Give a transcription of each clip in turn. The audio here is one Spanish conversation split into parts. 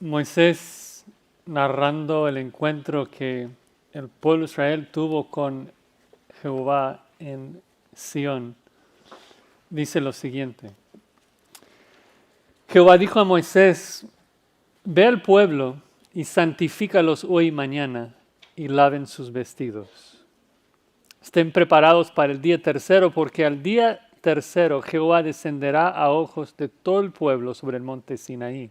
Moisés, narrando el encuentro que el pueblo de Israel tuvo con Jehová en Sión, dice lo siguiente. Jehová dijo a Moisés: ve al pueblo y santifícalos hoy y mañana, y laven sus vestidos. Estén preparados para el día tercero, porque al día tercero Jehová descenderá a ojos de todo el pueblo sobre el monte Sinaí.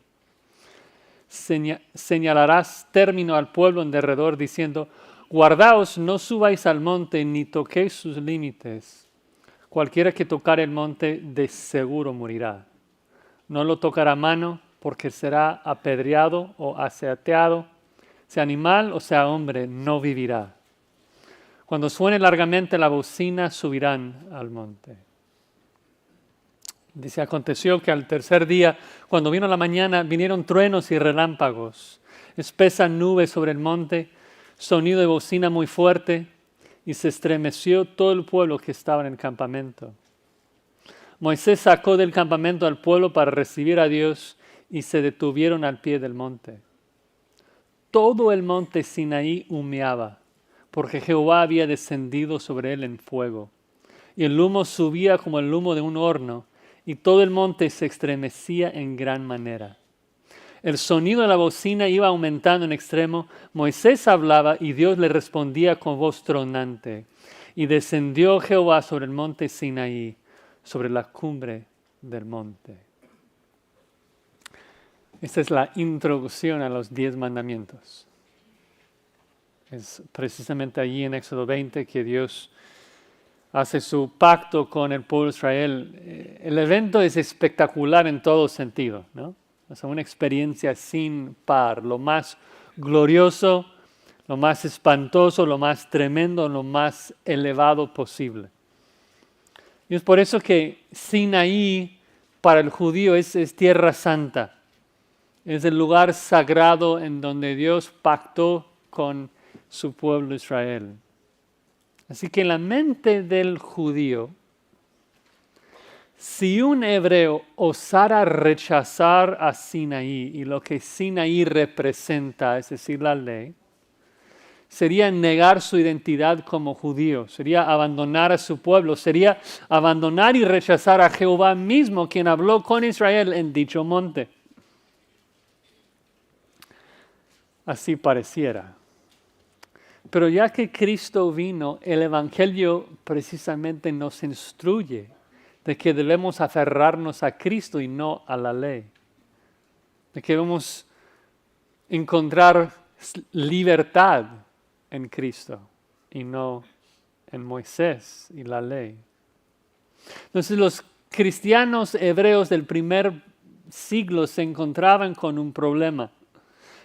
Señalarás término al pueblo en derredor, diciendo: guardaos, no subáis al monte, ni toquéis sus límites. Cualquiera que tocare el monte, de seguro morirá. No lo tocará mano, porque será apedreado o asaeteado. Sea animal o sea hombre, no vivirá. Cuando suene largamente la bocina, subirán al monte. Dice: aconteció que al tercer día, cuando vino la mañana, vinieron truenos y relámpagos, espesa nube sobre el monte, sonido de bocina muy fuerte, y se estremeció todo el pueblo que estaba en el campamento. Moisés sacó del campamento al pueblo para recibir a Dios, y se detuvieron al pie del monte. Todo el monte Sinaí humeaba, porque Jehová había descendido sobre él en fuego, y el humo subía como el humo de un horno, y todo el monte se estremecía en gran manera. El sonido de la bocina iba aumentando en extremo. Moisés hablaba y Dios le respondía con voz tronante. Y descendió Jehová sobre el monte Sinaí, sobre la cumbre del monte. Esta es la introducción a los 10 mandamientos. Es precisamente allí en Éxodo 20 que Dios hace su pacto con el pueblo de Israel. El evento es espectacular en todo sentido, ¿no? Es una experiencia sin par, lo más glorioso, lo más espantoso, lo más tremendo, lo más elevado posible. Y es por eso que Sinaí para el judío es tierra santa. Es el lugar sagrado en donde Dios pactó con su pueblo Israel. Así que en la mente del judío, si un hebreo osara rechazar a Sinaí y lo que Sinaí representa, es decir, la ley, sería negar su identidad como judío, sería abandonar a su pueblo, sería abandonar y rechazar a Jehová mismo, quien habló con Israel en dicho monte. Así pareciera. Pero ya que Cristo vino, el Evangelio precisamente nos instruye de que debemos aferrarnos a Cristo y no a la ley. De que debemos encontrar libertad en Cristo y no en Moisés y la ley. Entonces los cristianos hebreos del primer siglo se encontraban con un problema.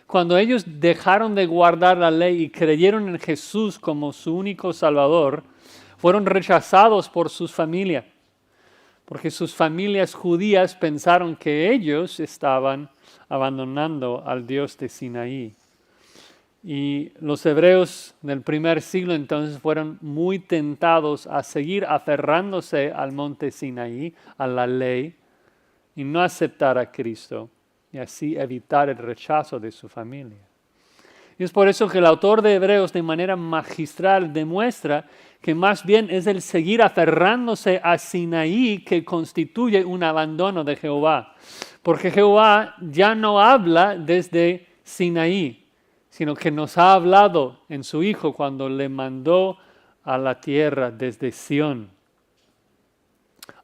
Cuando ellos dejaron de guardar la ley y creyeron en Jesús como su único Salvador, fueron rechazados por sus familias, porque sus familias judías pensaron que ellos estaban abandonando al Dios de Sinaí. Y los hebreos del primer siglo entonces fueron muy tentados a seguir aferrándose al monte Sinaí, a la ley, y no aceptar a Cristo, y así evitar el rechazo de su familia. Y es por eso que el autor de Hebreos de manera magistral demuestra que más bien es el seguir aferrándose a Sinaí que constituye un abandono de Jehová. Porque Jehová ya no habla desde Sinaí, sino que nos ha hablado en su Hijo cuando le mandó a la tierra desde Sión.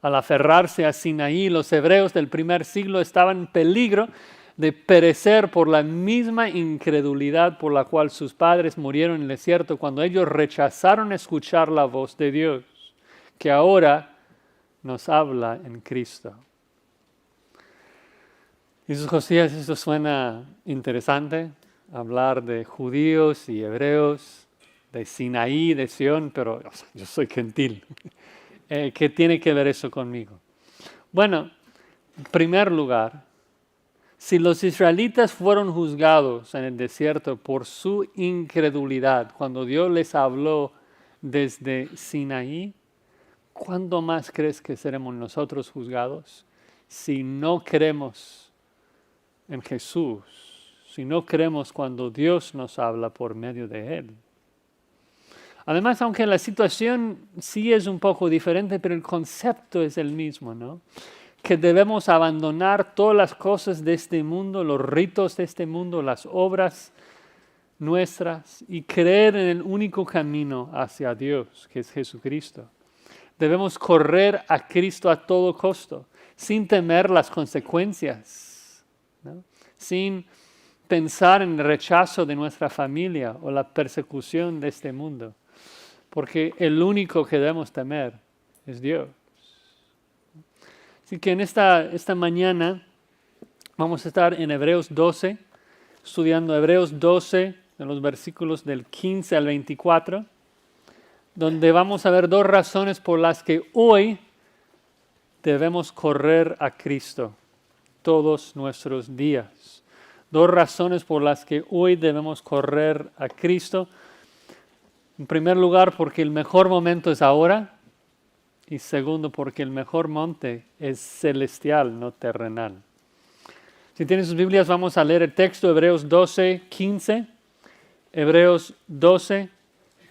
Al aferrarse a Sinaí, los hebreos del primer siglo estaban en peligro de perecer por la misma incredulidad por la cual sus padres murieron en el desierto cuando ellos rechazaron escuchar la voz de Dios, que ahora nos habla en Cristo. Y sus Josías, esto suena interesante, hablar de judíos y hebreos, de Sinaí, de Sión, pero yo soy gentil. ¿Qué tiene que ver eso conmigo? Bueno, en primer lugar, si los israelitas fueron juzgados en el desierto por su incredulidad, cuando Dios les habló desde Sinaí, ¿cuándo más crees que seremos nosotros juzgados si no creemos en Jesús y no creemos cuando Dios nos habla por medio de Él. Además, aunque la situación sí es un poco diferente, pero el concepto es el mismo, ¿no? Que debemos abandonar todas las cosas de este mundo, los ritos de este mundo, las obras nuestras y creer en el único camino hacia Dios, que es Jesucristo. Debemos correr a Cristo a todo costo, sin temer las consecuencias, ¿no? Sin pensar en el rechazo de nuestra familia o la persecución de este mundo, porque el único que debemos temer es Dios. Así que en esta mañana vamos a estar en Hebreos 12, estudiando Hebreos 12, en los versículos del 15 al 24, donde vamos a ver dos razones por las que hoy debemos correr a Cristo todos nuestros días. Dos razones por las que hoy debemos correr a Cristo. En primer lugar, porque el mejor momento es ahora. Y segundo, porque el mejor monte es celestial, no terrenal. Si tienen sus Biblias, vamos a leer el texto, Hebreos 12, 15. Hebreos 12,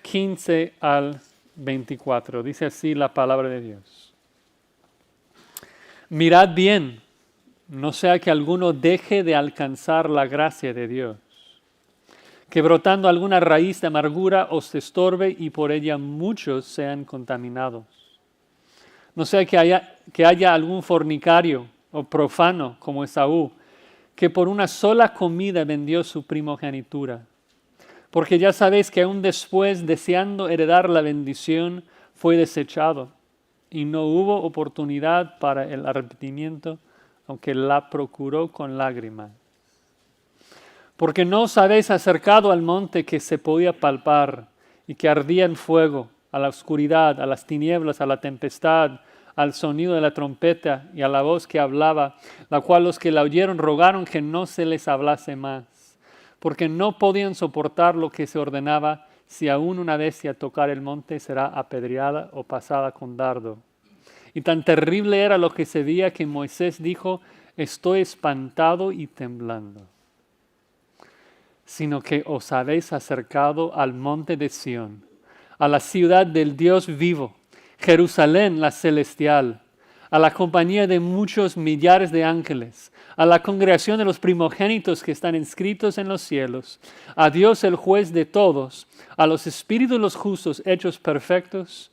15 al 24. Dice así la palabra de Dios. Mirad bien, no sea que alguno deje de alcanzar la gracia de Dios, que brotando alguna raíz de amargura os estorbe y por ella muchos sean contaminados. No sea que haya algún fornicario o profano como Esaú, que por una sola comida vendió su primogenitura. Porque ya sabéis que aún después, deseando heredar la bendición, fue desechado, y no hubo oportunidad para el arrepentimiento, aunque la procuró con lágrimas. Porque no os habéis acercado al monte que se podía palpar, y que ardía en fuego, a la oscuridad, a las tinieblas, a la tempestad, al sonido de la trompeta y a la voz que hablaba, la cual los que la oyeron rogaron que no se les hablase más, porque no podían soportar lo que se ordenaba, si aún una bestia tocar el monte será apedreada o pasada con dardo. Y tan terrible era lo que se veía que Moisés dijo, estoy espantado y temblando. Sino que os habéis acercado al monte de Sión, a la ciudad del Dios vivo, Jerusalén la celestial, a la compañía de muchos millares de ángeles, a la congregación de los primogénitos que están inscritos en los cielos, a Dios el juez de todos, a los espíritus de los justos hechos perfectos,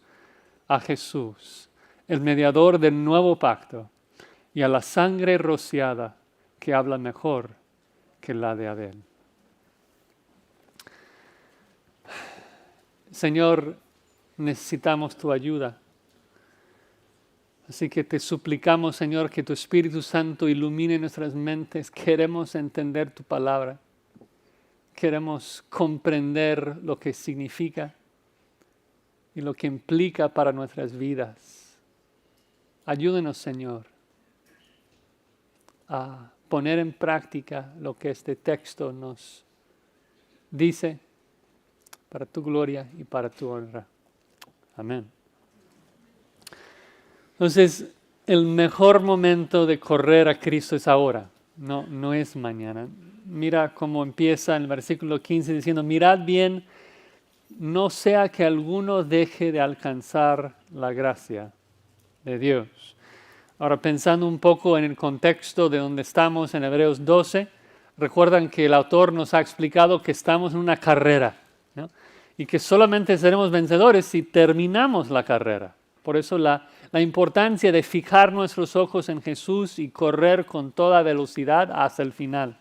a Jesús, el mediador del nuevo pacto, y a la sangre rociada que habla mejor que la de Abel. Señor, necesitamos tu ayuda. Así que te suplicamos, Señor, que tu Espíritu Santo ilumine nuestras mentes. Queremos entender tu palabra. Queremos comprender lo que significa y lo que implica para nuestras vidas. Ayúdenos, Señor, a poner en práctica lo que este texto nos dice para tu gloria y para tu honra. Amén. Entonces, el mejor momento de correr a Cristo es ahora, no es mañana. Mira cómo empieza en el versículo 15 diciendo, mirad bien, no sea que alguno deje de alcanzar la gracia de Dios. Ahora, pensando un poco en el contexto de donde estamos en Hebreos 12, recuerdan que el autor nos ha explicado que estamos en una carrera, ¿no? Y que solamente seremos vencedores si terminamos la carrera. Por eso la importancia de fijar nuestros ojos en Jesús y correr con toda velocidad hasta el final.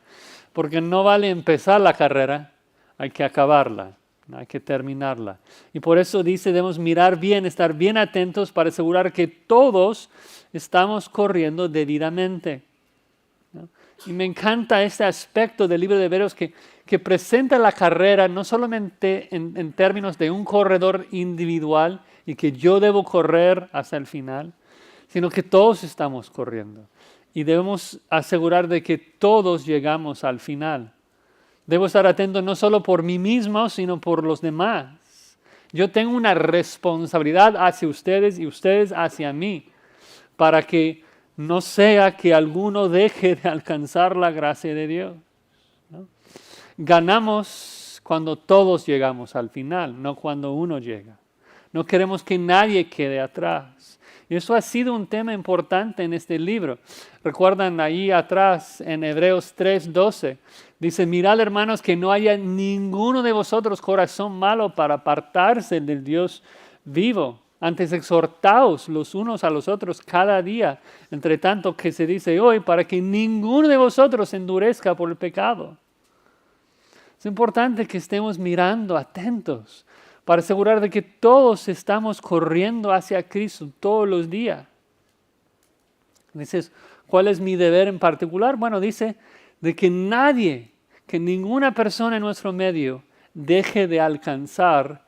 Porque no vale empezar la carrera, hay que acabarla, hay que terminarla. Y por eso dice, debemos mirar bien, estar bien atentos para asegurar que todos estamos corriendo debidamente, ¿no? Y me encanta este aspecto del libro de Hebreos que presenta la carrera no solamente en términos de un corredor individual y que yo debo correr hasta el final, sino que todos estamos corriendo. Y debemos asegurar de que todos llegamos al final. Debo estar atento no solo por mí mismo, sino por los demás. Yo tengo una responsabilidad hacia ustedes y ustedes hacia mí, para que no sea que alguno deje de alcanzar la gracia de Dios. ¿no? Ganamos cuando todos llegamos al final, no cuando uno llega. No queremos que nadie quede atrás. Y eso ha sido un tema importante en este libro. Recuerdan ahí atrás en Hebreos 3:12, dice, mirad hermanos que no haya ninguno de vosotros corazón malo para apartarse del Dios vivo. Antes exhortaos los unos a los otros cada día, entre tanto que se dice hoy, para que ninguno de vosotros se endurezca por el pecado. Es importante que estemos mirando, atentos, para asegurar de que todos estamos corriendo hacia Cristo todos los días. Dices, ¿cuál es mi deber en particular? Bueno, dice de que nadie, que ninguna persona en nuestro medio deje de alcanzar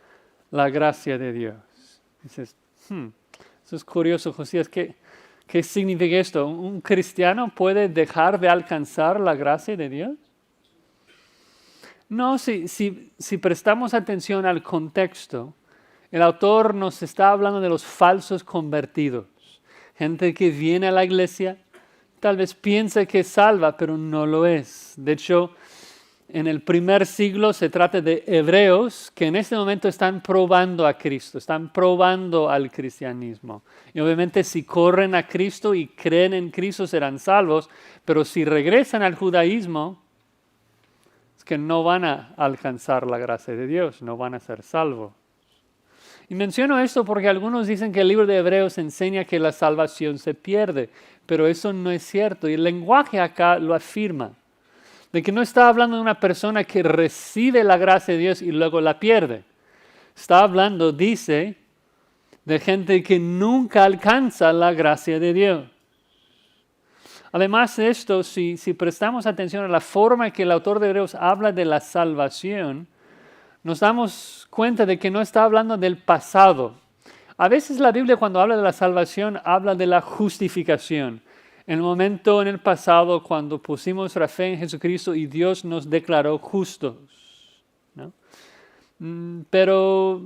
la gracia de Dios. Dices, eso es curioso, Josías. ¿Qué significa esto? ¿Un cristiano puede dejar de alcanzar la gracia de Dios? No, si prestamos atención al contexto, el autor nos está hablando de los falsos convertidos. Gente que viene a la iglesia, tal vez piensa que es salva, pero no lo es. De hecho, en el primer siglo se trata de hebreos que en este momento están probando a Cristo, están probando al cristianismo. Y obviamente si corren a Cristo y creen en Cristo serán salvos, pero si regresan al judaísmo, es que no van a alcanzar la gracia de Dios, no van a ser salvos. Y menciono esto porque algunos dicen que el libro de Hebreos enseña que la salvación se pierde, pero eso no es cierto. Y el lenguaje acá lo afirma, de que no está hablando de una persona que recibe la gracia de Dios y luego la pierde. Está hablando, dice, de gente que nunca alcanza la gracia de Dios. Además de esto, si prestamos atención a la forma que el autor de Hebreos habla de la salvación, nos damos cuenta de que no está hablando del pasado. A veces la Biblia cuando habla de la salvación habla de la justificación. En el momento en el pasado cuando pusimos nuestra fe en Jesucristo y Dios nos declaró justos, ¿no? Pero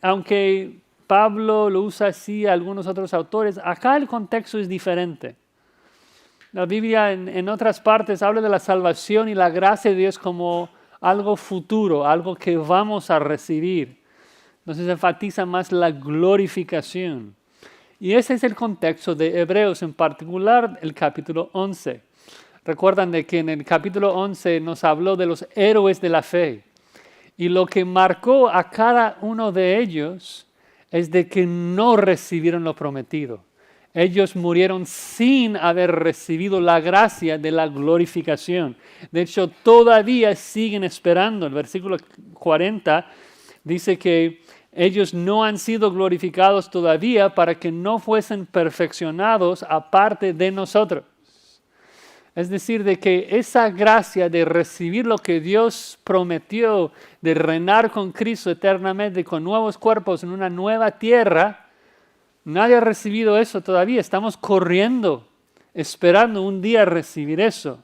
aunque Pablo lo usa así, algunos otros autores, acá el contexto es diferente. La Biblia en otras partes habla de la salvación y la gracia de Dios como algo futuro, algo que vamos a recibir. Entonces enfatiza más la glorificación. Y ese es el contexto de Hebreos, en particular el capítulo 11. Recuerdan de que en el capítulo 11 nos habló de los héroes de la fe. Y lo que marcó a cada uno de ellos es de que no recibieron lo prometido. Ellos murieron sin haber recibido la gracia de la glorificación. De hecho, todavía siguen esperando. El versículo 40 dice que ellos no han sido glorificados todavía para que no fuesen perfeccionados aparte de nosotros. Es decir, de que esa gracia de recibir lo que Dios prometió, de reinar con Cristo eternamente, con nuevos cuerpos en una nueva tierra, nadie ha recibido eso todavía. Estamos corriendo, esperando un día recibir eso.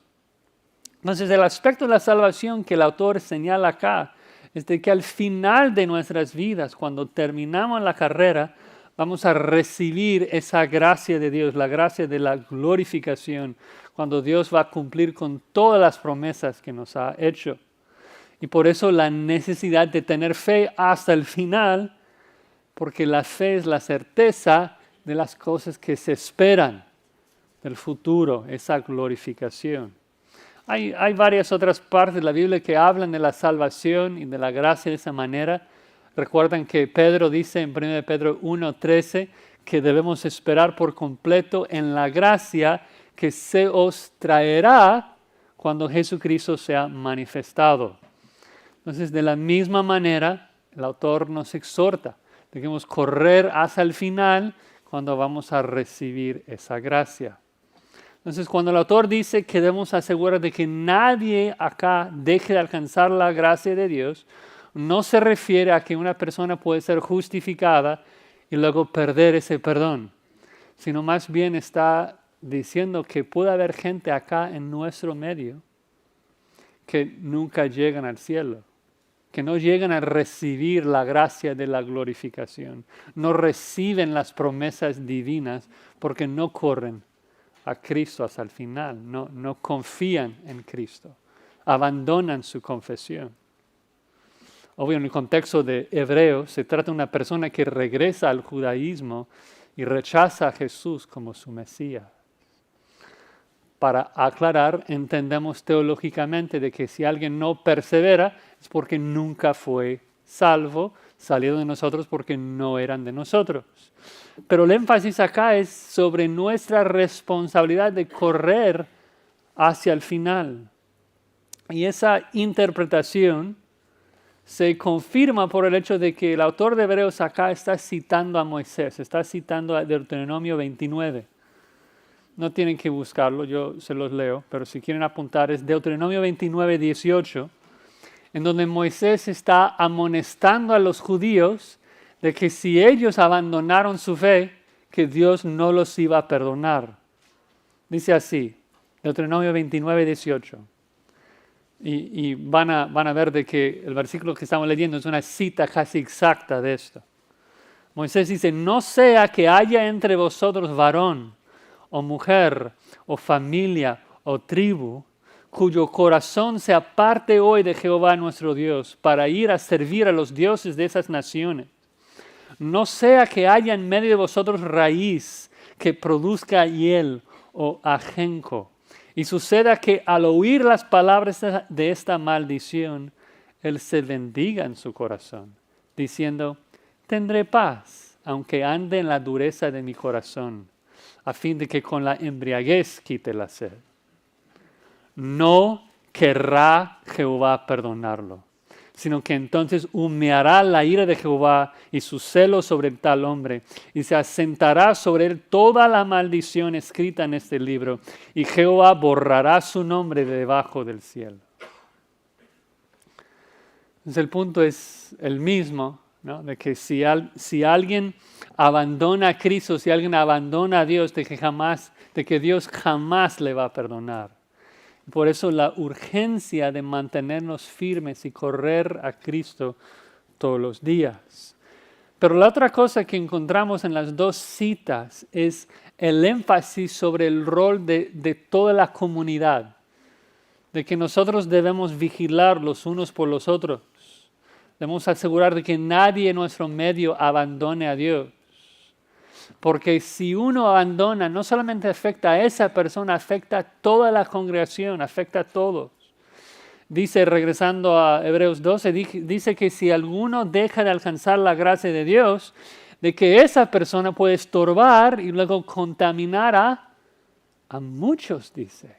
Entonces, el aspecto de la salvación que el autor señala acá es de que al final de nuestras vidas, cuando terminamos la carrera, vamos a recibir esa gracia de Dios, la gracia de la glorificación, cuando Dios va a cumplir con todas las promesas que nos ha hecho. Y por eso la necesidad de tener fe hasta el final, porque la fe es la certeza de las cosas que se esperan, del futuro, esa glorificación. Hay varias otras partes de la Biblia que hablan de la salvación y de la gracia de esa manera. Recuerdan que Pedro dice en 1 Pedro 1:13 que debemos esperar por completo en la gracia que se os traerá cuando Jesucristo sea manifestado. Entonces, de la misma manera, el autor nos exhorta. Debemos correr hasta el final cuando vamos a recibir esa gracia. Entonces, cuando el autor dice que debemos asegurar de que nadie acá deje de alcanzar la gracia de Dios, no se refiere a que una persona puede ser justificada y luego perder ese perdón, sino más bien está diciendo que puede haber gente acá en nuestro medio que nunca llegan al cielo, que no llegan a recibir la gracia de la glorificación, no reciben las promesas divinas porque no corren a Cristo hasta el final, no confían en Cristo. abandonan su confesión. Obvio, en el contexto de Hebreos, se trata de una persona que regresa al judaísmo y rechaza a Jesús como su Mesías. Para aclarar, entendemos teológicamente de que si alguien no persevera es porque nunca fue salvo, salió de nosotros porque no eran de nosotros. Pero el énfasis acá es sobre nuestra responsabilidad de correr hacia el final. Y esa interpretación se confirma por el hecho de que el autor de Hebreos acá está citando a Moisés, está citando a Deuteronomio 29. No tienen que buscarlo, yo se los leo, pero si quieren apuntar es Deuteronomio 29, 18, en donde Moisés está amonestando a los judíos de que si ellos abandonaron su fe, que Dios no los iba a perdonar. Dice así, Deuteronomio 29, 18. Y van a ver de que el versículo que estamos leyendo es una cita casi exacta de esto. Moisés dice, no sea que haya entre vosotros varón, o mujer, o familia, o tribu, cuyo corazón se aparte hoy de Jehová nuestro Dios, para ir a servir a los dioses de esas naciones. No sea que haya en medio de vosotros raíz que produzca hiel o ajenjo. Y suceda que al oír las palabras de esta maldición, él se bendiga en su corazón, diciendo, tendré paz, aunque ande en la dureza de mi corazón, a fin de que con la embriaguez quite la sed. No querrá Jehová perdonarlo, sino que entonces humeará la ira de Jehová y su celo sobre tal hombre, y se asentará sobre él toda la maldición escrita en este libro, y Jehová borrará su nombre de debajo del cielo. Entonces el punto es el mismo, ¿no? De que si alguien abandona a Cristo, si alguien abandona a Dios, de que Dios jamás le va a perdonar. Por eso la urgencia de mantenernos firmes y correr a Cristo todos los días. Pero la otra cosa que encontramos en las dos citas es el énfasis sobre el rol de toda la comunidad, de que nosotros debemos vigilar los unos por los otros. Debemos asegurar de que nadie en nuestro medio abandone a Dios. Porque si uno abandona, no solamente afecta a esa persona, afecta a toda la congregación, afecta a todos. Dice, regresando a Hebreos 12, dice que si alguno deja de alcanzar la gracia de Dios, de que esa persona puede estorbar y luego contaminar a muchos, dice.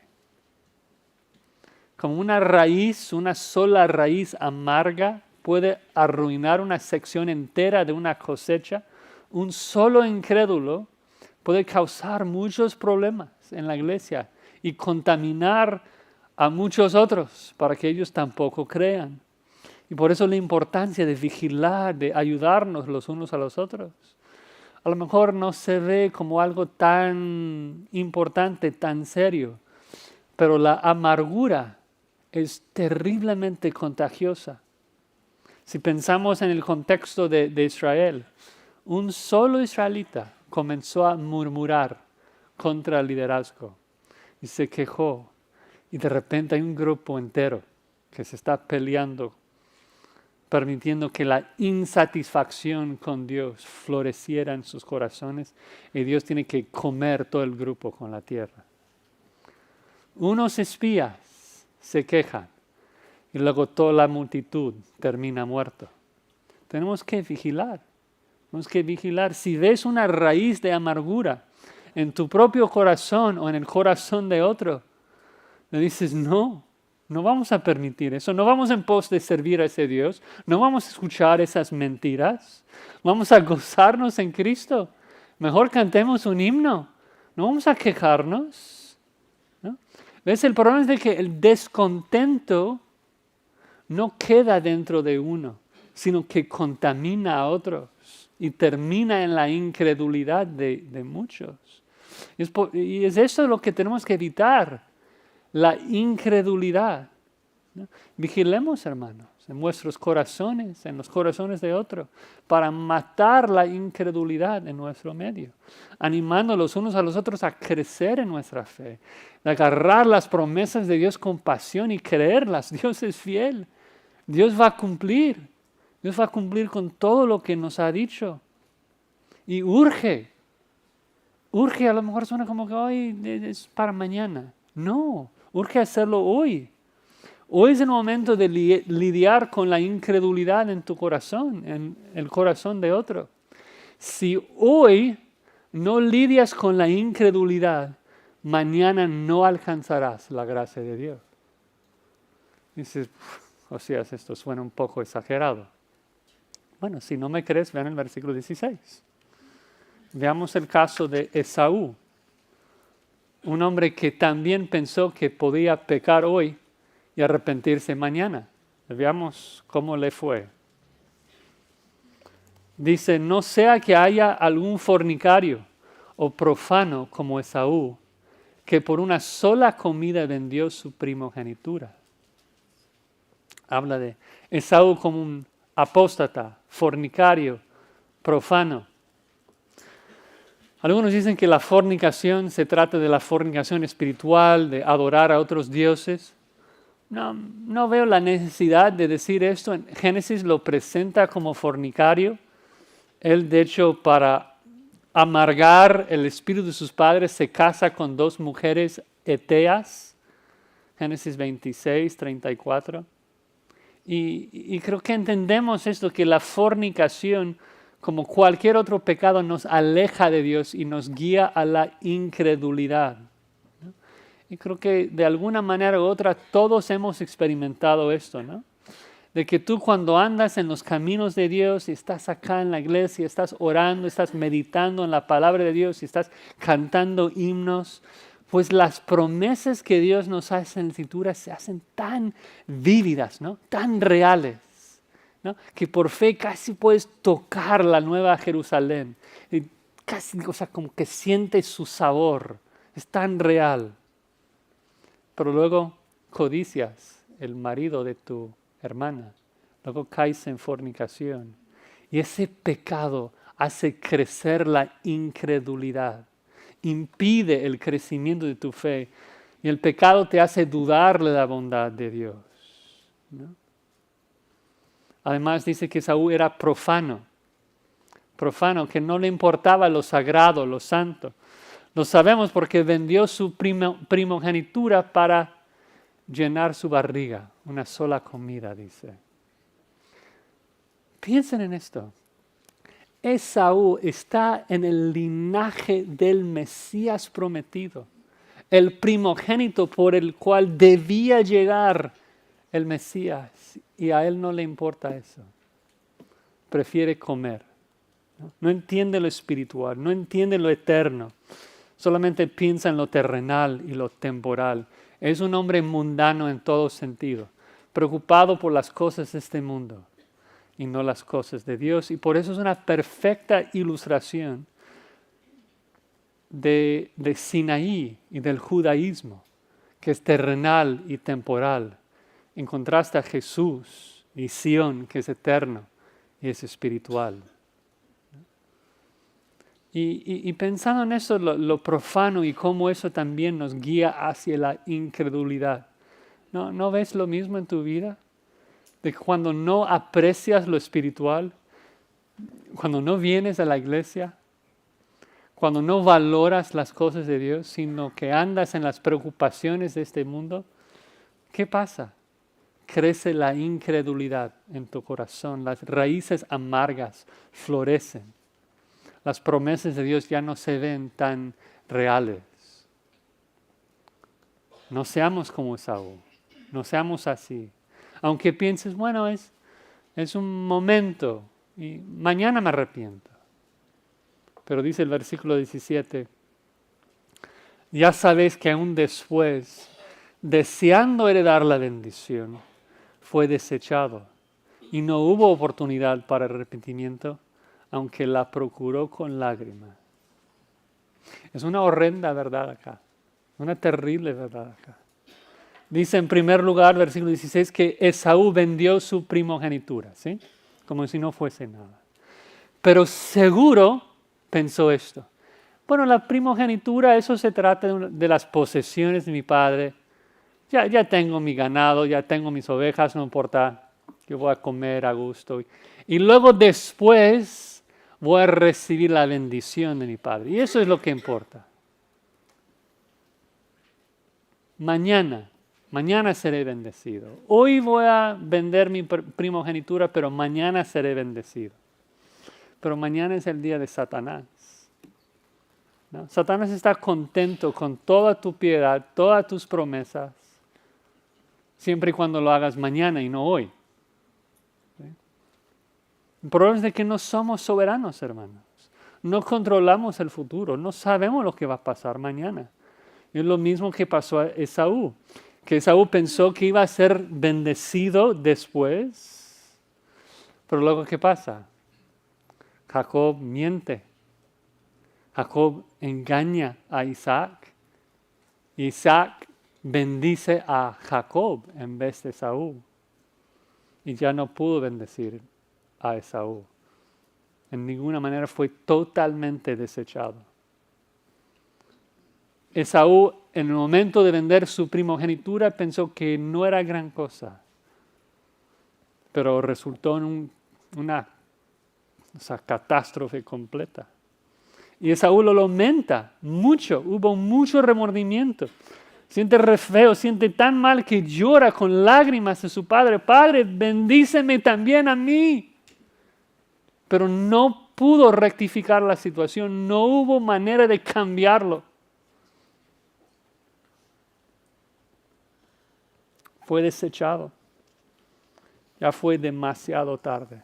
Como una raíz, una sola raíz amarga puede arruinar una sección entera de una cosecha. Un solo incrédulo puede causar muchos problemas en la iglesia y contaminar a muchos otros para que ellos tampoco crean. Y por eso la importancia de vigilar, de ayudarnos los unos a los otros. A lo mejor no se ve como algo tan importante, tan serio, pero la amargura es terriblemente contagiosa. Si pensamos en el contexto de Israel, un solo israelita comenzó a murmurar contra el liderazgo y se quejó. Y de repente hay un grupo entero que se está peleando, permitiendo que la insatisfacción con Dios floreciera en sus corazones y Dios tiene que comer todo el grupo con la tierra. Unos espías se quejan y luego toda la multitud termina muerto. Tenemos que vigilar. Tenemos que vigilar. Si ves una raíz de amargura en tu propio corazón o en el corazón de otro, le dices, no vamos a permitir eso. No vamos en pos de servir a ese Dios. No vamos a escuchar esas mentiras. Vamos a gozarnos en Cristo. Mejor cantemos un himno. No vamos a quejarnos, ¿no? ¿Ves? El problema es de que el descontento no queda dentro de uno, sino que contamina a otros. Y termina en la incredulidad de muchos. Y es eso lo que tenemos que evitar, la incredulidad. ¿no? Vigilemos, hermanos, en vuestros corazones, en los corazones de otros, para matar la incredulidad en nuestro medio, animando los unos a los otros a crecer en nuestra fe, de agarrar las promesas de Dios con pasión y creerlas. Dios es fiel, Dios va a cumplir con todo lo que nos ha dicho. Y urge, a lo mejor suena como que hoy es para mañana. No, urge hacerlo hoy. Hoy es el momento de lidiar con la incredulidad en tu corazón, en el corazón de otro. Si hoy no lidias con la incredulidad, mañana no alcanzarás la gracia de Dios. Dices, Josías, esto suena un poco exagerado. Bueno, si no me crees, vean el versículo 16. Veamos el caso de Esaú, un hombre que también pensó que podía pecar hoy y arrepentirse mañana. Veamos cómo le fue. Dice, no sea que haya algún fornicario o profano como Esaú, que por una sola comida vendió su primogenitura. Habla de Esaú como un apóstata, fornicario, profano. Algunos dicen que la fornicación se trata de la fornicación espiritual, de adorar a otros dioses. No veo la necesidad de decir esto. En Génesis lo presenta como fornicario. Él, de hecho, para amargar el espíritu de sus padres, se casa con 2 mujeres eteas. Génesis 26, 34. Y creo que entendemos esto, que la fornicación, como cualquier otro pecado, nos aleja de Dios y nos guía a la incredulidad. Y creo que de alguna manera u otra todos hemos experimentado esto, ¿no? De que tú cuando andas en los caminos de Dios y estás acá en la iglesia, estás orando, estás meditando en la palabra de Dios y estás cantando himnos, pues las promesas que Dios nos hace en la Escritura se hacen tan vívidas, ¿no? Tan reales, ¿no? Que por fe casi puedes tocar la nueva Jerusalén. Y casi, o sea, como que sientes su sabor. Es tan real. Pero luego codicias el marido de tu hermana. Luego caes en fornicación. Y ese pecado hace crecer la incredulidad. Impide el crecimiento de tu fe. Y el pecado te hace dudar de la bondad de Dios, ¿no? Además dice que Esaú era profano, que no le importaba lo sagrado, lo santo. Lo sabemos porque vendió su primogenitura para llenar su barriga, una sola comida, dice. Piensen en esto. Esaú está en el linaje del Mesías prometido, el primogénito por el cual debía llegar el Mesías, y a él no le importa eso. Prefiere comer. No entiende lo espiritual, no entiende lo eterno. Solamente piensa en lo terrenal y lo temporal. Es un hombre mundano en todo sentido, preocupado por las cosas de este mundo y no las cosas de Dios. Y por eso es una perfecta ilustración de Sinaí y del judaísmo, que es terrenal y temporal, en contraste a Jesús y Sión, que es eterno y es espiritual. Y pensando en eso, lo profano y cómo eso también nos guía hacia la incredulidad. ¿No ves lo mismo en tu vida? De que cuando no aprecias lo espiritual, cuando no vienes a la iglesia, cuando no valoras las cosas de Dios, sino que andas en las preocupaciones de este mundo, ¿qué pasa? Crece la incredulidad en tu corazón, las raíces amargas florecen. Las promesas de Dios ya no se ven tan reales. No seamos como Esaú, no seamos así. Aunque pienses, bueno, es un momento y mañana me arrepiento. Pero dice el versículo 17, ya sabéis que aún después, deseando heredar la bendición, fue desechado y no hubo oportunidad para arrepentimiento, aunque la procuró con lágrimas. Es una horrenda verdad acá, una terrible verdad acá. Dice en primer lugar, versículo 16, que Esaú vendió su primogenitura, ¿sí? Como si no fuese nada. Pero seguro pensó esto. Bueno, la primogenitura, eso se trata de las posesiones de mi padre. Ya tengo mi ganado, ya tengo mis ovejas, no importa, yo voy a comer a gusto. Y luego después voy a recibir la bendición de mi padre. Y eso es lo que importa. Mañana seré bendecido. Hoy voy a vender mi primogenitura, pero mañana seré bendecido. Pero mañana es el día de Satanás, ¿no? Satanás está contento con toda tu piedad, todas tus promesas, siempre y cuando lo hagas mañana y no hoy. ¿Sí? El problema es de que no somos soberanos, hermanos. No controlamos el futuro, no sabemos lo que va a pasar mañana. Es lo mismo que pasó a Esaú, que Esaú pensó que iba a ser bendecido después, pero luego ¿qué pasa? Jacob miente. Jacob engaña a Isaac. Isaac bendice a Jacob en vez de Esaú. Y ya no pudo bendecir a Esaú. En ninguna manera fue totalmente desechado. Esaú, en el momento de vender su primogenitura, pensó que no era gran cosa. Pero resultó en una catástrofe completa. Y Esaú lo lamenta mucho, hubo mucho remordimiento. Siente re feo, siente tan mal que llora con lágrimas a su padre. Padre, bendíceme también a mí. Pero no pudo rectificar la situación, no hubo manera de cambiarlo. Fue desechado. Ya fue demasiado tarde.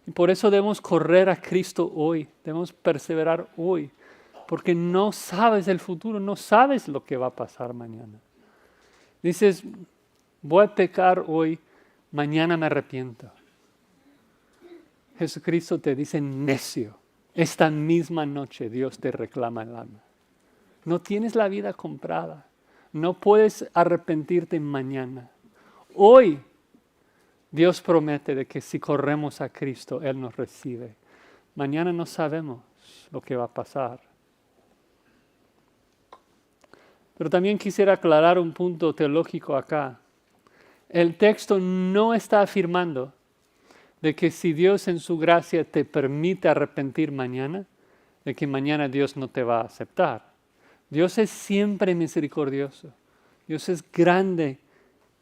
Y por eso debemos correr a Cristo hoy, debemos perseverar hoy, porque no sabes el futuro, no sabes lo que va a pasar mañana. Dices, voy a pecar hoy, mañana me arrepiento. Jesucristo te dice, necio, esta misma noche Dios te reclama el alma. No tienes la vida comprada, no puedes arrepentirte mañana. Hoy Dios promete de que si corremos a Cristo, Él nos recibe. Mañana no sabemos lo que va a pasar. Pero también quisiera aclarar un punto teológico acá. El texto no está afirmando de que si Dios en su gracia te permite arrepentir mañana, de que mañana Dios no te va a aceptar. Dios es siempre misericordioso. Dios es grande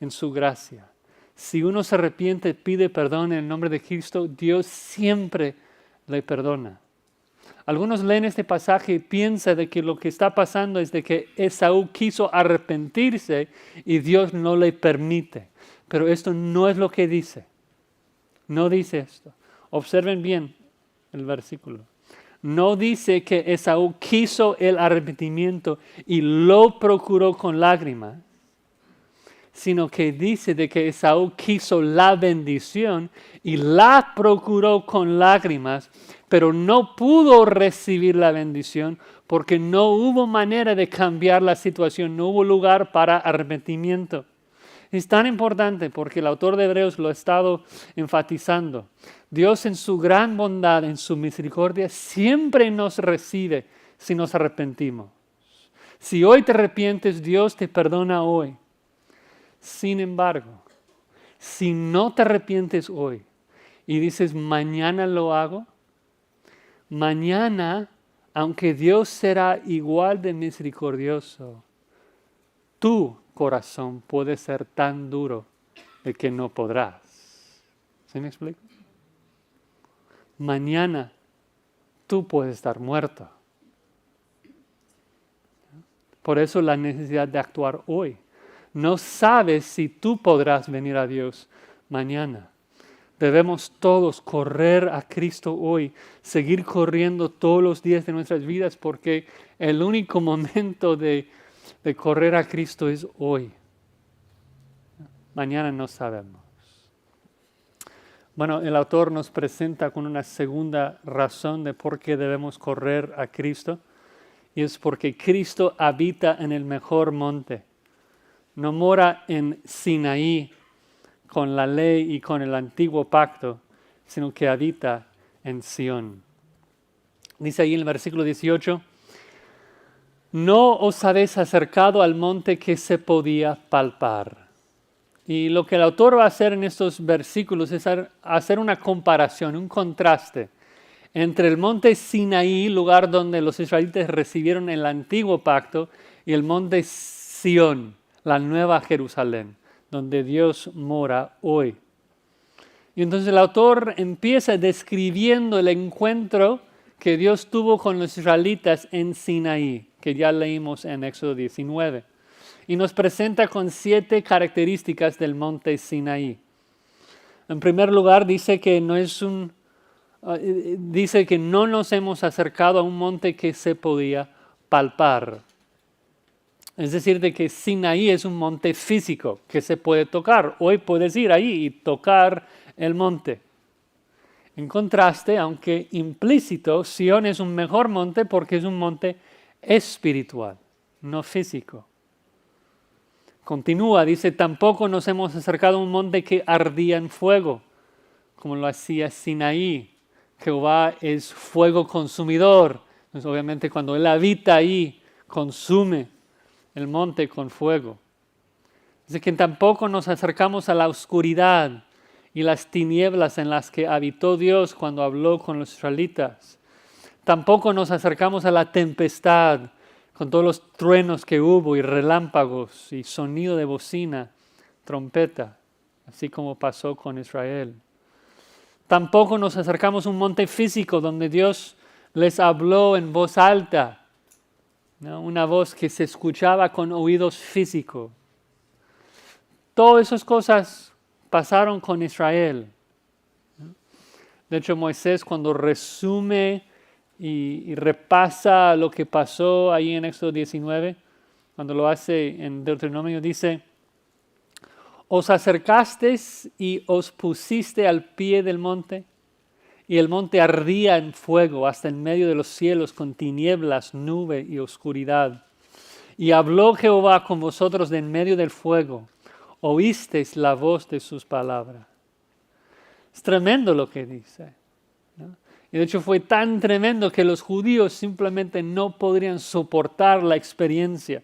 en su gracia. Si uno se arrepiente, pide perdón en el nombre de Cristo, Dios siempre le perdona. Algunos leen este pasaje y piensan de que lo que está pasando es de que Esaú quiso arrepentirse y Dios no le permite. Pero esto no es lo que dice. No dice esto. Observen bien el versículo. No dice que Esaú quiso el arrepentimiento y lo procuró con lágrimas, sino que dice de que Esaú quiso la bendición y la procuró con lágrimas, pero no pudo recibir la bendición porque no hubo manera de cambiar la situación, no hubo lugar para arrepentimiento. Es tan importante porque el autor de Hebreos lo ha estado enfatizando. Dios en su gran bondad, en su misericordia, siempre nos recibe si nos arrepentimos. Si hoy te arrepientes, Dios te perdona hoy. Sin embargo, si no te arrepientes hoy y dices, mañana lo hago, mañana, aunque Dios será igual de misericordioso, tu corazón puede ser tan duro de que no podrás. ¿Sí me explico? Mañana tú puedes estar muerto. Por eso la necesidad de actuar hoy. No sabes si tú podrás venir a Dios mañana. Debemos todos correr a Cristo hoy, seguir corriendo todos los días de nuestras vidas, porque el único momento de correr a Cristo es hoy. Mañana no sabemos. Bueno, el autor nos presenta con una segunda razón de por qué debemos correr a Cristo, y es porque Cristo habita en el mejor monte. no mora en Sinaí con la ley y con el antiguo pacto, sino que habita en Sión. Dice ahí en el versículo 18, no os habéis acercado al monte que se podía palpar. Y lo que el autor va a hacer en estos versículos es hacer una comparación, un contraste entre el monte Sinaí, lugar donde los israelitas recibieron el antiguo pacto, y el monte Sión, la nueva Jerusalén, donde Dios mora hoy. Y entonces el autor empieza describiendo el encuentro que Dios tuvo con los israelitas en Sinaí, que ya leímos en Éxodo 19. Y nos presenta con 7 características del monte Sinaí. En primer lugar, dice que no nos hemos acercado a un monte que se podía palpar. Es decir, de que Sinaí es un monte físico que se puede tocar. Hoy puedes ir ahí y tocar el monte. En contraste, aunque implícito, Sión es un mejor monte porque es un monte espiritual, no físico. Continúa, dice, tampoco nos hemos acercado a un monte que ardía en fuego, como lo hacía Sinaí. Jehová es fuego consumidor. Entonces, obviamente, cuando Él habita ahí, consume el monte con fuego. Dice que tampoco nos acercamos a la oscuridad y las tinieblas en las que habitó Dios cuando habló con los israelitas. Tampoco nos acercamos a la tempestad, con todos los truenos que hubo y relámpagos y sonido de bocina, trompeta, así como pasó con Israel. Tampoco nos acercamos a un monte físico donde Dios les habló en voz alta, ¿no? Una voz que se escuchaba con oídos físicos. Todas esas cosas pasaron con Israel. De hecho, Moisés, cuando resume y repasa lo que pasó ahí en Éxodo 19, cuando lo hace en Deuteronomio, dice, os acercasteis y os pusiste al pie del monte, y el monte ardía en fuego hasta en medio de los cielos con tinieblas, nube y oscuridad. Y habló Jehová con vosotros de en medio del fuego, oísteis la voz de sus palabras. Es tremendo lo que dice, ¿no? Y de hecho fue tan tremendo que los judíos simplemente no podrían soportar la experiencia.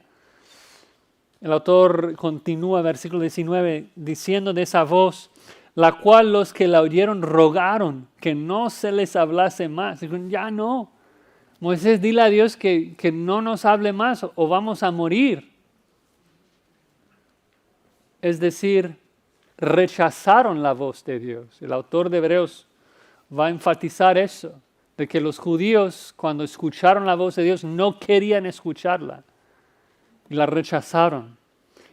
El autor continúa, versículo 19, diciendo de esa voz, la cual los que la oyeron rogaron que no se les hablase más. Dijeron, ya no. Moisés, dile a Dios que no nos hable más o vamos a morir. Es decir, rechazaron la voz de Dios. El autor de Hebreos va a enfatizar eso, de que los judíos cuando escucharon la voz de Dios no querían escucharla y la rechazaron.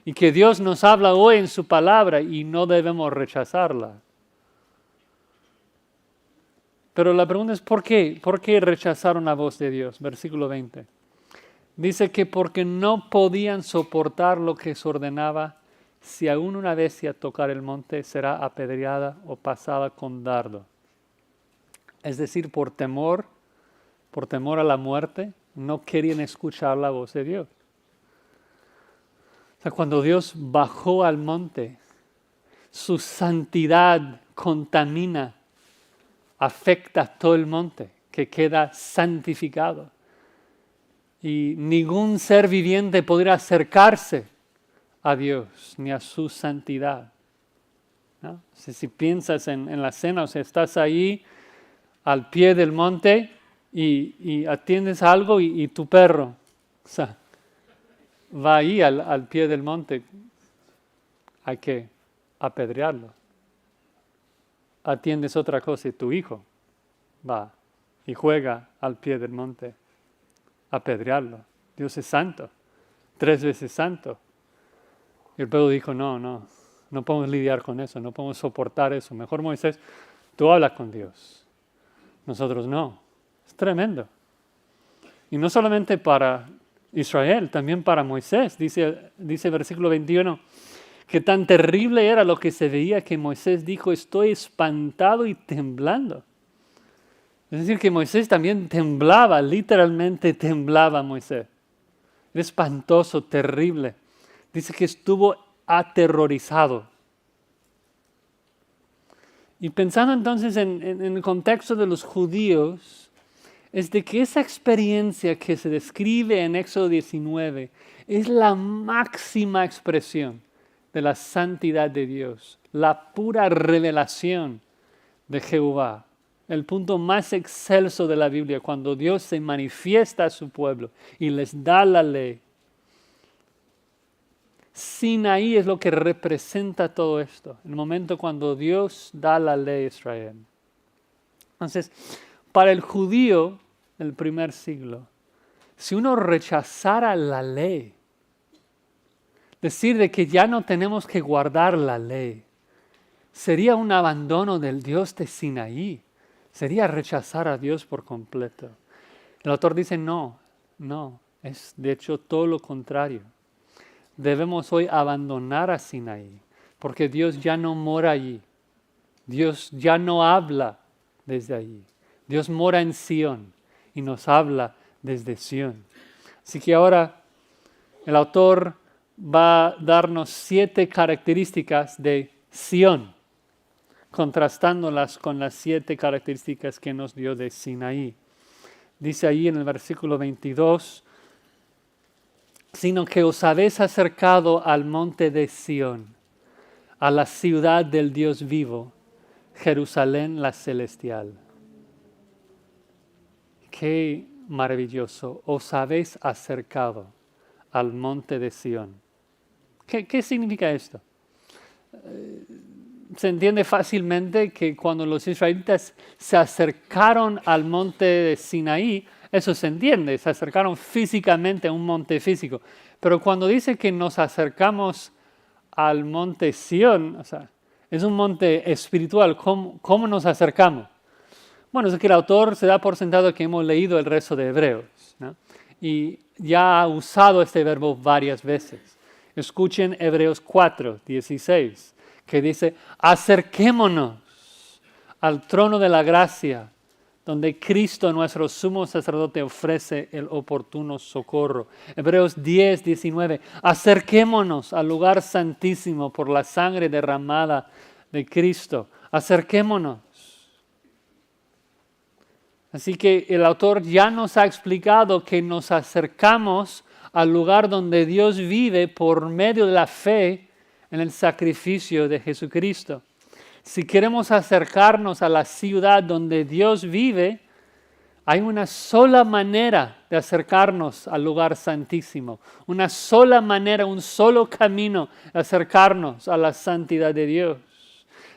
Y que Dios nos habla hoy en su palabra y no debemos rechazarla. Pero la pregunta es ¿por qué? ¿Por qué rechazaron la voz de Dios? Versículo 20. Dice que porque no podían soportar lo que se ordenaba, si aún una bestia tocar el monte será apedreada o pasada con dardo. Es decir, por temor a la muerte, no querían escuchar la voz de Dios. O sea, cuando Dios bajó al monte, su santidad contamina, afecta todo el monte, que queda santificado. Y ningún ser viviente podrá acercarse a Dios ni a su santidad, ¿no? Si piensas en la cena, o sea, estás ahí al pie del monte y atiendes algo y tu perro, o sea, va ahí al pie del monte, hay que apedrearlo. Atiendes otra cosa y tu hijo va y juega al pie del monte, apedrearlo. Dios es santo, 3 veces santo. Y el pueblo dijo, no podemos lidiar con eso, no podemos soportar eso. Mejor Moisés, tú hablas con Dios, nosotros no. Es tremendo. Y no solamente para Israel, también para Moisés. Dice versículo 21, que tan terrible era lo que se veía que Moisés dijo, estoy espantado y temblando. Es decir, que Moisés también temblaba, literalmente temblaba Moisés. Era espantoso, terrible. Dice que estuvo aterrorizado. Y pensando entonces en el contexto de los judíos, es de que esa experiencia que se describe en Éxodo 19 es la máxima expresión de la santidad de Dios, la pura revelación de Jehová, el punto más excelso de la Biblia, cuando Dios se manifiesta a su pueblo y les da la ley. Sinaí es lo que representa todo esto, el momento cuando Dios da la ley a Israel. Entonces, para el judío del primer siglo, si uno rechazara la ley, decir de que ya no tenemos que guardar la ley, sería un abandono del Dios de Sinaí, sería rechazar a Dios por completo. El autor dice no, es de hecho todo lo contrario. Debemos hoy abandonar a Sinaí, porque Dios ya no mora allí. Dios ya no habla desde allí. Dios mora en Sión y nos habla desde Sión. Así que ahora el autor va a darnos 7 características de Sión, contrastándolas con las 7 características que nos dio de Sinaí. Dice ahí en el versículo 22, sino que os habéis acercado al monte de Sión, a la ciudad del Dios vivo, Jerusalén la celestial. Qué maravilloso, os habéis acercado al monte de Sión. ¿Qué significa esto? Se entiende fácilmente que cuando los israelitas se acercaron al monte de Sinaí, eso se entiende, se acercaron físicamente a un monte físico. Pero cuando dice que nos acercamos al monte Sión, o sea, es un monte espiritual, ¿cómo nos acercamos? Bueno, es que el autor se da por sentado que hemos leído el resto de Hebreos, ¿no? Y ya ha usado este verbo varias veces. Escuchen Hebreos 4:16, que dice, acerquémonos al trono de la gracia, donde Cristo, nuestro sumo sacerdote, ofrece el oportuno socorro. Hebreos 10:19, acerquémonos al lugar santísimo por la sangre derramada de Cristo. Acerquémonos. Así que el autor ya nos ha explicado que nos acercamos al lugar donde Dios vive por medio de la fe en el sacrificio de Jesucristo. Si queremos acercarnos a la ciudad donde Dios vive, hay una sola manera de acercarnos al lugar santísimo. Una sola manera, un solo camino de acercarnos a la santidad de Dios.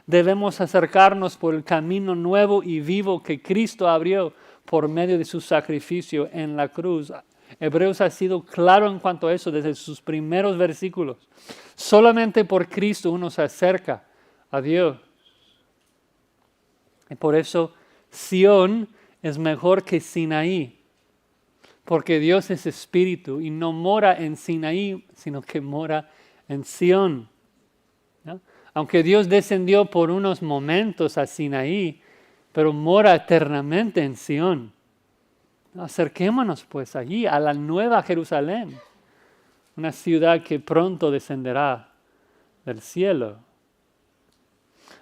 Debemos acercarnos por el camino nuevo y vivo que Cristo abrió por medio de su sacrificio en la cruz. Hebreos ha sido claro en cuanto a eso desde sus primeros versículos. Solamente por Cristo uno se acerca a Dios. Y por eso Sión es mejor que Sinaí, porque Dios es espíritu y no mora en Sinaí, sino que mora en Sión. ¿No? Aunque Dios descendió por unos momentos a Sinaí, pero mora eternamente en Sión. Acerquémonos pues allí, a la nueva Jerusalén, una ciudad que pronto descenderá del cielo.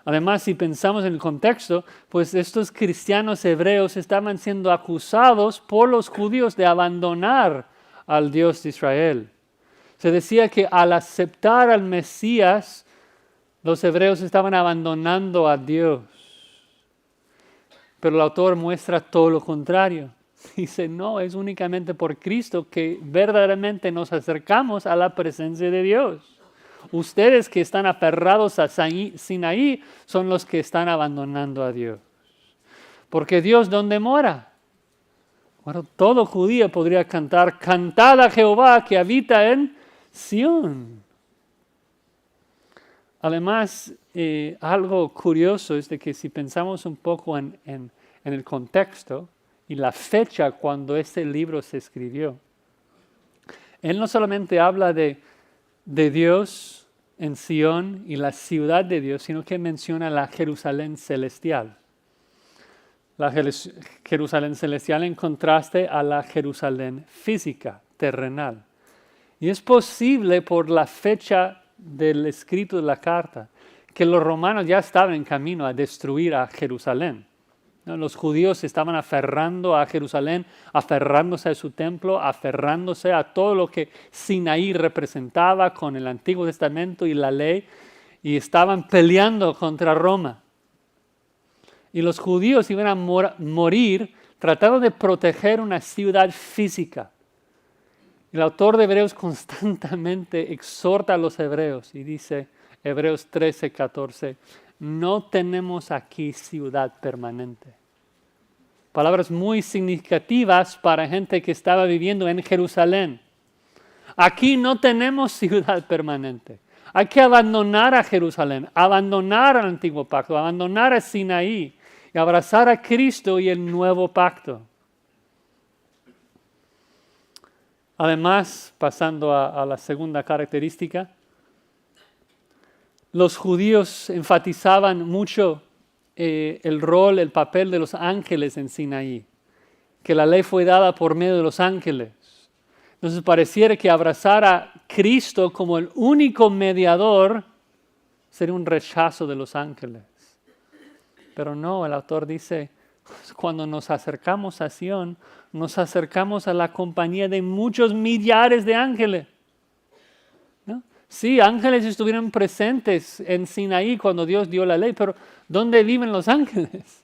Además, si pensamos en el contexto, pues estos cristianos hebreos estaban siendo acusados por los judíos de abandonar al Dios de Israel. Se decía que al aceptar al Mesías, los hebreos estaban abandonando a Dios. Pero el autor muestra todo lo contrario. Dice, no, es únicamente por Cristo que verdaderamente nos acercamos a la presencia de Dios. Ustedes que están aferrados a Sinaí son los que están abandonando a Dios. Porque Dios, ¿dónde mora? Bueno, todo judío podría cantar, cantad a Jehová que habita en Sión. Además, algo curioso es de que si pensamos un poco en el contexto y la fecha cuando este libro se escribió, él no solamente habla de Dios en Sión y la ciudad de Dios, sino que menciona la Jerusalén celestial. La Jerusalén celestial en contraste a la Jerusalén física, terrenal. Y es posible por la fecha del escrito de la carta que los romanos ya estaban en camino a destruir a Jerusalén, ¿no? Los judíos se estaban aferrando a Jerusalén, aferrándose a su templo, aferrándose a todo lo que Sinaí representaba con el Antiguo Testamento y la ley, y estaban peleando contra Roma. Y los judíos iban a morir tratando de proteger una ciudad física. El autor de Hebreos constantemente exhorta a los hebreos y dice, Hebreos 13, 14, no tenemos aquí ciudad permanente. Palabras muy significativas para gente que estaba viviendo en Jerusalén. Aquí no tenemos ciudad permanente. Hay que abandonar a Jerusalén, abandonar al antiguo pacto, abandonar a Sinaí y abrazar a Cristo y el nuevo pacto. Además, pasando a la segunda característica, los judíos enfatizaban mucho el rol, el papel de los ángeles en Sinaí, que la ley fue dada por medio de los ángeles. Entonces pareciera que abrazar a Cristo como el único mediador sería un rechazo de los ángeles. Pero no, el autor dice, cuando nos acercamos a Sion, nos acercamos a la compañía de muchos millares de ángeles. ¿No? Sí, ángeles estuvieron presentes en Sinaí cuando Dios dio la ley, pero ¿dónde viven los ángeles?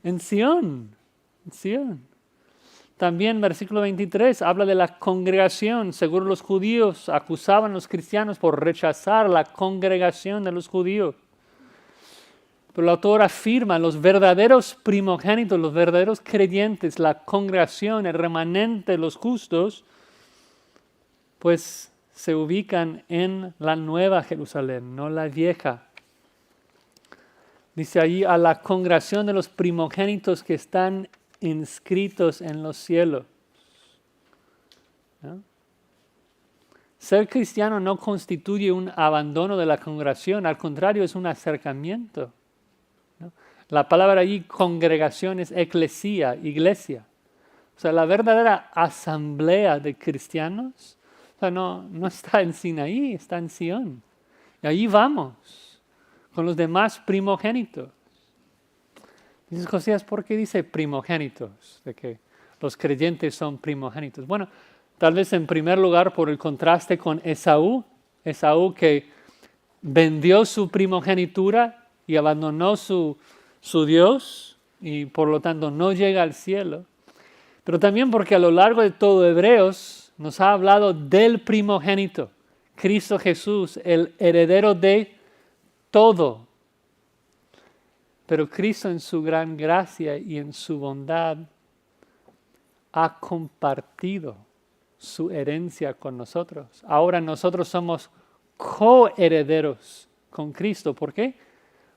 En Sion, en Sion. También versículo 23 habla de la congregación. Seguro los judíos acusaban a los cristianos por rechazar la congregación de los judíos. Pero el autor afirma, los verdaderos primogénitos, los verdaderos creyentes, la congregación, el remanente, los justos, pues se ubican en la nueva Jerusalén, no la vieja. Dice allí a la congregación de los primogénitos que están inscritos en los cielos. ¿No? Ser cristiano no constituye un abandono de la congregación, al contrario, es un acercamiento. ¿No? La palabra allí, congregación, es eclesía, iglesia. O sea, la verdadera asamblea de cristianos, o sea, no está en Sinaí, está en Sion. Y allí vamos, con los demás primogénitos. Dices, Josías, ¿por qué dice primogénitos? De que los creyentes son primogénitos. Bueno, tal vez en primer lugar por el contraste con Esaú. Esaú que vendió su primogenitura y abandonó su Dios y por lo tanto no llega al cielo. Pero también porque a lo largo de todo Hebreos nos ha hablado del primogénito, Cristo Jesús, el heredero de todo. Pero Cristo en su gran gracia y en su bondad ha compartido su herencia con nosotros. Ahora nosotros somos coherederos con Cristo. ¿Por qué?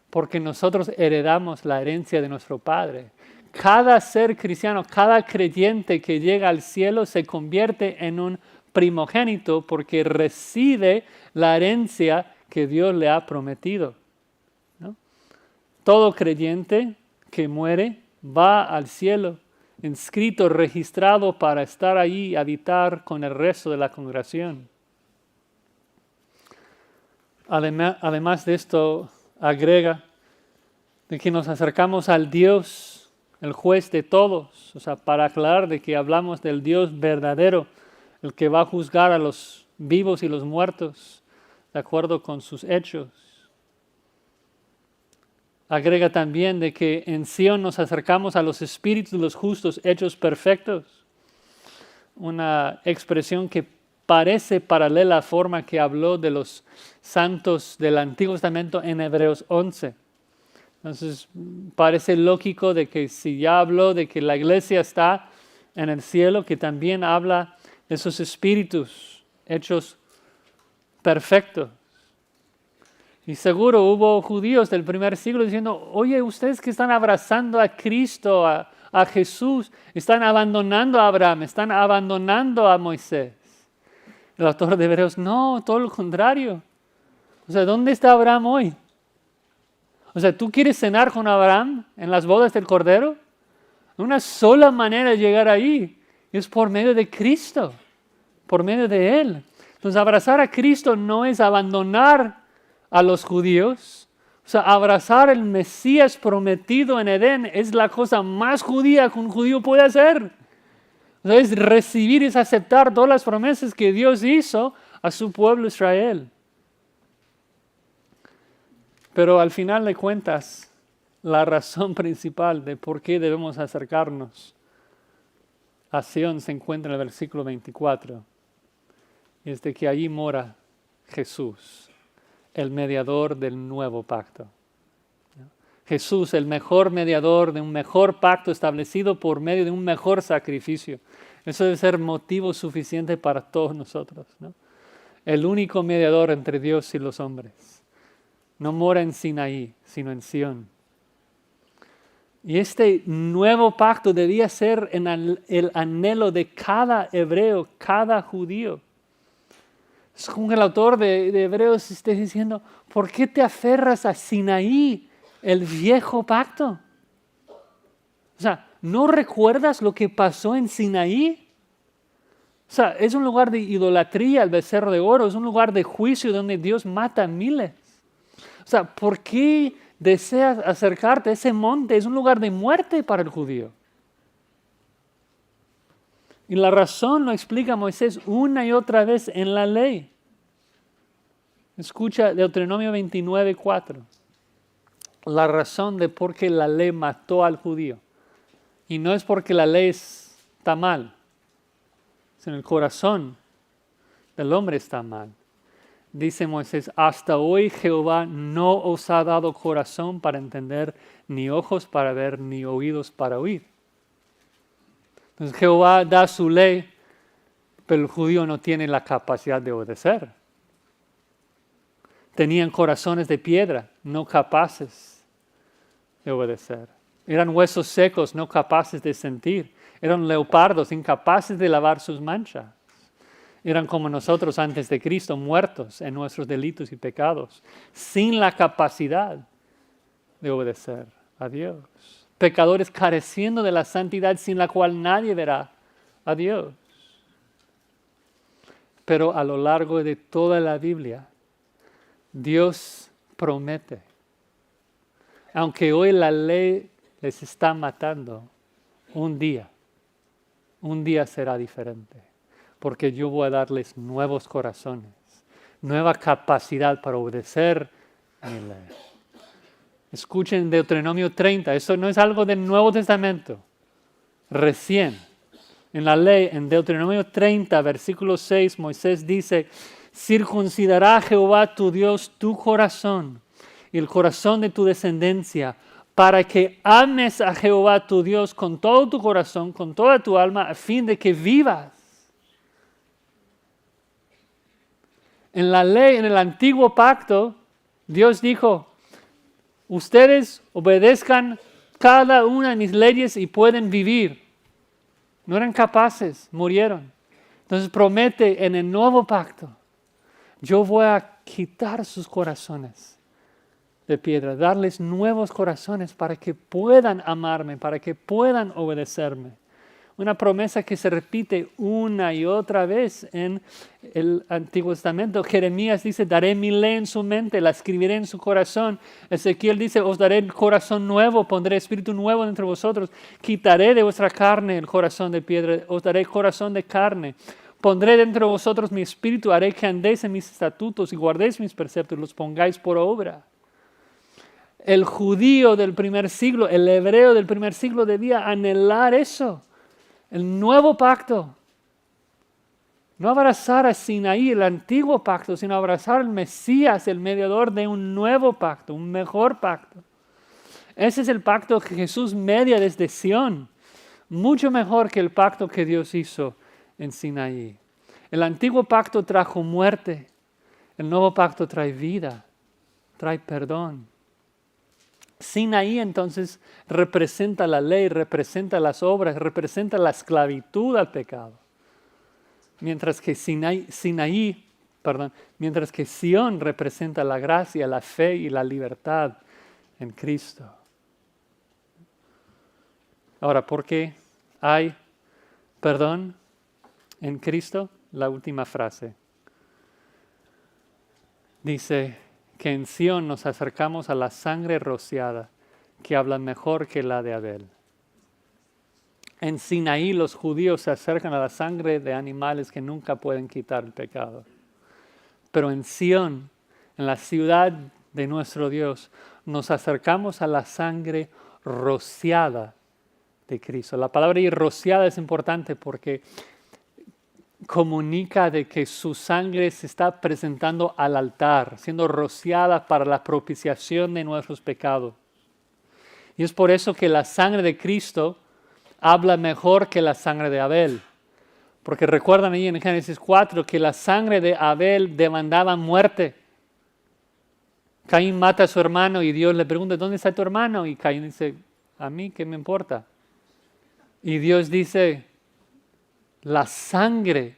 Porque nosotros heredamos la herencia de nuestro Padre. Cada ser cristiano, cada creyente que llega al cielo se convierte en un primogénito porque recibe la herencia que Dios le ha prometido. Todo creyente que muere va al cielo, inscrito, registrado para estar allí y habitar con el resto de la congregación. Además de esto, agrega de que nos acercamos al Dios, el juez de todos, o sea, para aclarar de que hablamos del Dios verdadero, el que va a juzgar a los vivos y los muertos, de acuerdo con sus hechos. Agrega también de que en Sion nos acercamos a los espíritus de los justos hechos perfectos. Una expresión que parece paralela a la forma que habló de los santos del Antiguo Testamento en Hebreos 11. Entonces parece lógico de que si ya habló de que la iglesia está en el cielo, que también habla de esos espíritus hechos perfectos. Y seguro hubo judíos del primer siglo diciendo, oye, ustedes que están abrazando a Cristo, a Jesús, están abandonando a Abraham, están abandonando a Moisés. El autor de Hebreos, no, todo lo contrario. O sea, ¿dónde está Abraham hoy? O sea, ¿tú quieres cenar con Abraham en las bodas del Cordero? Una sola manera de llegar ahí es por medio de Cristo. por medio de Él. Entonces, abrazar a Cristo no es abandonar a los judíos. O sea, abrazar el Mesías prometido en Edén es la cosa más judía que un judío puede hacer. O sea, es recibir y es aceptar todas las promesas que Dios hizo a su pueblo Israel. Pero al final de cuentas, la razón principal de por qué debemos acercarnos a Sion se encuentra en el versículo 24. Y es de que allí mora Jesús, el mediador del nuevo pacto. Jesús, el mejor mediador de un mejor pacto establecido por medio de un mejor sacrificio. Eso debe ser motivo suficiente para todos nosotros, ¿no? El único mediador entre Dios y los hombres. No mora en Sinaí, sino en Sion. Y este nuevo pacto debía ser el anhelo de cada hebreo, cada judío. Es como que el autor de Hebreos esté diciendo, ¿por qué te aferras a Sinaí, el viejo pacto? O sea, ¿no recuerdas lo que pasó en Sinaí? O sea, es un lugar de idolatría, el becerro de oro, es un lugar de juicio donde Dios mata a miles. O sea, ¿por qué deseas acercarte a ese monte? Es un lugar de muerte para el judío. Y la razón lo explica Moisés una y otra vez en la ley. Escucha Deuteronomio 29:4. La razón de por qué la ley mató al judío. Y no es porque la ley está mal, sino el corazón del hombre está mal. Dice Moisés, hasta hoy Jehová no os ha dado corazón para entender, ni ojos para ver, ni oídos para oír. Entonces Jehová da su ley, pero el judío no tiene la capacidad de obedecer. Tenían corazones de piedra, no capaces de obedecer. Eran huesos secos, no capaces de sentir. Eran leopardos, incapaces de lavar sus manchas. Eran como nosotros antes de Cristo, muertos en nuestros delitos y pecados, sin la capacidad de obedecer a Dios. Pecadores careciendo de la santidad sin la cual nadie verá a Dios. Pero a lo largo de toda la Biblia, Dios promete, aunque hoy la ley les está matando, un día será diferente, porque yo voy a darles nuevos corazones, nueva capacidad para obedecer mi ley. Escuchen Deuteronomio 30, eso no es algo del Nuevo Testamento. Recién, en la ley, en Deuteronomio 30, versículo 6, Moisés dice, circuncidará Jehová tu Dios tu corazón y el corazón de tu descendencia, para que ames a Jehová tu Dios con todo tu corazón, con toda tu alma, a fin de que vivas. En la ley, en el antiguo pacto, Dios dijo, ustedes obedezcan cada una de mis leyes y pueden vivir. No eran capaces, murieron. Entonces promete en el nuevo pacto, yo voy a quitar sus corazones de piedra, darles nuevos corazones para que puedan amarme, para que puedan obedecerme. Una promesa que se repite una y otra vez en el Antiguo Testamento. Jeremías dice, daré mi ley en su mente, la escribiré en su corazón. Ezequiel dice, os daré el corazón nuevo, pondré espíritu nuevo entre vosotros. Quitaré de vuestra carne el corazón de piedra, os daré corazón de carne. Pondré dentro de vosotros mi espíritu, haré que andéis en mis estatutos y guardéis mis preceptos, los pongáis por obra. El judío del primer siglo, el hebreo del primer siglo debía anhelar eso. El nuevo pacto. No abrazar a Sinaí, el antiguo pacto, sino abrazar al Mesías, el mediador de un nuevo pacto, un mejor pacto. Ese es el pacto que Jesús media desde Sion, mucho mejor que el pacto que Dios hizo en Sinaí. El antiguo pacto trajo muerte, el nuevo pacto trae vida, trae perdón. Sinaí entonces representa la ley, representa las obras, representa la esclavitud al pecado. Mientras que mientras que Sion representa la gracia, la fe y la libertad en Cristo. Ahora, ¿por qué hay perdón en Cristo? la última frase. Dice que en Sión nos acercamos a la sangre rociada, que habla mejor que la de Abel. En Sinaí los judíos se acercan a la sangre de animales que nunca pueden quitar el pecado. Pero en Sión, en la ciudad de nuestro Dios, nos acercamos a la sangre rociada de Cristo. La palabra rociada es importante porque comunica de que su sangre se está presentando al altar, siendo rociada para la propiciación de nuestros pecados. Y es por eso que la sangre de Cristo habla mejor que la sangre de Abel. Porque recuerdan ahí en Génesis 4 que la sangre de Abel demandaba muerte. Caín mata a su hermano y Dios le pregunta, ¿dónde está tu hermano? Y Caín dice, ¿a mí qué me importa? Y Dios dice, la sangre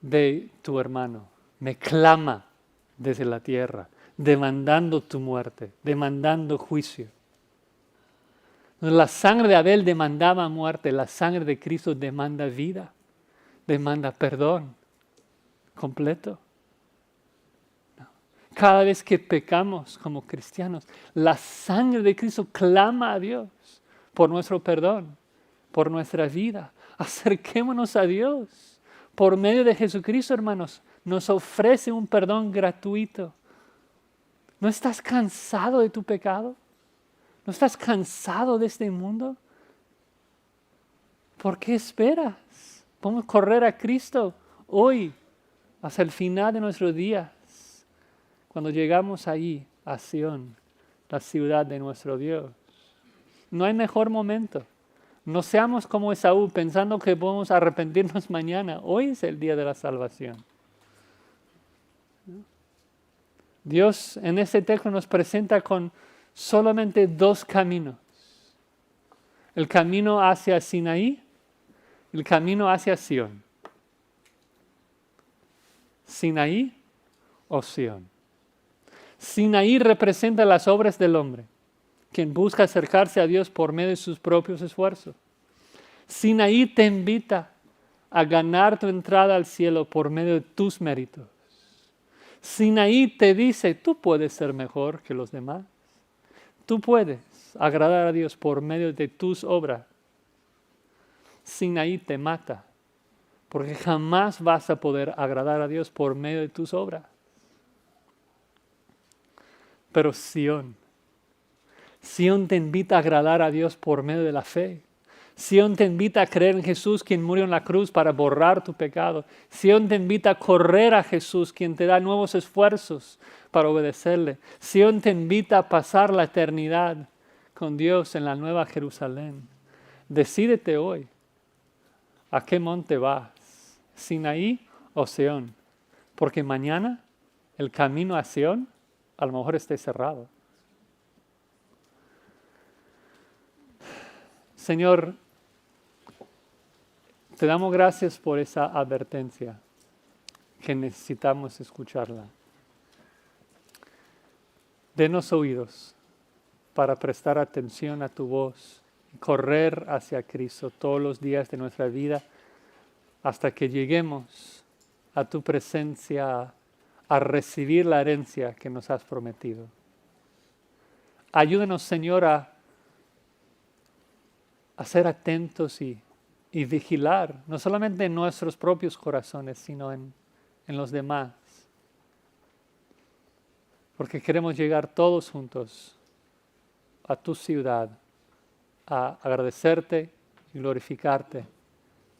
de tu hermano me clama desde la tierra, demandando tu muerte, demandando juicio. La sangre de Abel demandaba muerte, la sangre de Cristo demanda vida, demanda perdón completo. Cada vez que pecamos como cristianos, la sangre de Cristo clama a Dios por nuestro perdón, por nuestra vida. Acerquémonos a Dios. Por medio de Jesucristo, hermanos, nos ofrece un perdón gratuito. ¿No estás cansado de tu pecado? ¿No estás cansado de este mundo? ¿Por qué esperas? Podemos correr a Cristo hoy, hasta el final de nuestros días. Cuando llegamos ahí, a Sión, la ciudad de nuestro Dios. No hay mejor momento. No seamos como Esaú, pensando que podemos arrepentirnos mañana. Hoy es el día de la salvación. Dios en este texto nos presenta con solamente dos caminos. El camino hacia Sinaí, el camino hacia Sión. Sinaí o Sión. Sinaí representa las obras del hombre, quien busca acercarse a Dios por medio de sus propios esfuerzos. Sinaí te invita a ganar tu entrada al cielo por medio de tus méritos. Sinaí te dice, tú puedes ser mejor que los demás. Tú puedes agradar a Dios por medio de tus obras. Sinaí te mata, porque jamás vas a poder agradar a Dios por medio de tus obras. Pero Sión te invita a agradar a Dios por medio de la fe. Sión te invita a creer en Jesús, quien murió en la cruz para borrar tu pecado. Sión te invita a correr a Jesús, quien te da nuevos esfuerzos para obedecerle. Sión te invita a pasar la eternidad con Dios en la Nueva Jerusalén. Decídete hoy, ¿a qué monte vas? ¿Sinaí o Sión? Porque mañana el camino a Sión a lo mejor esté cerrado. Señor, te damos gracias por esa advertencia que necesitamos escucharla. Denos oídos para prestar atención a tu voz y correr hacia Cristo todos los días de nuestra vida hasta que lleguemos a tu presencia a recibir la herencia que nos has prometido. Ayúdanos, Señor, a ser atentos y vigilar, no solamente en nuestros propios corazones, sino en los demás. Porque queremos llegar todos juntos a tu ciudad, a agradecerte y glorificarte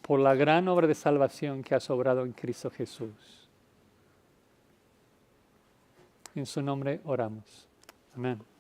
por la gran obra de salvación que has obrado en Cristo Jesús. En su nombre oramos. Amén.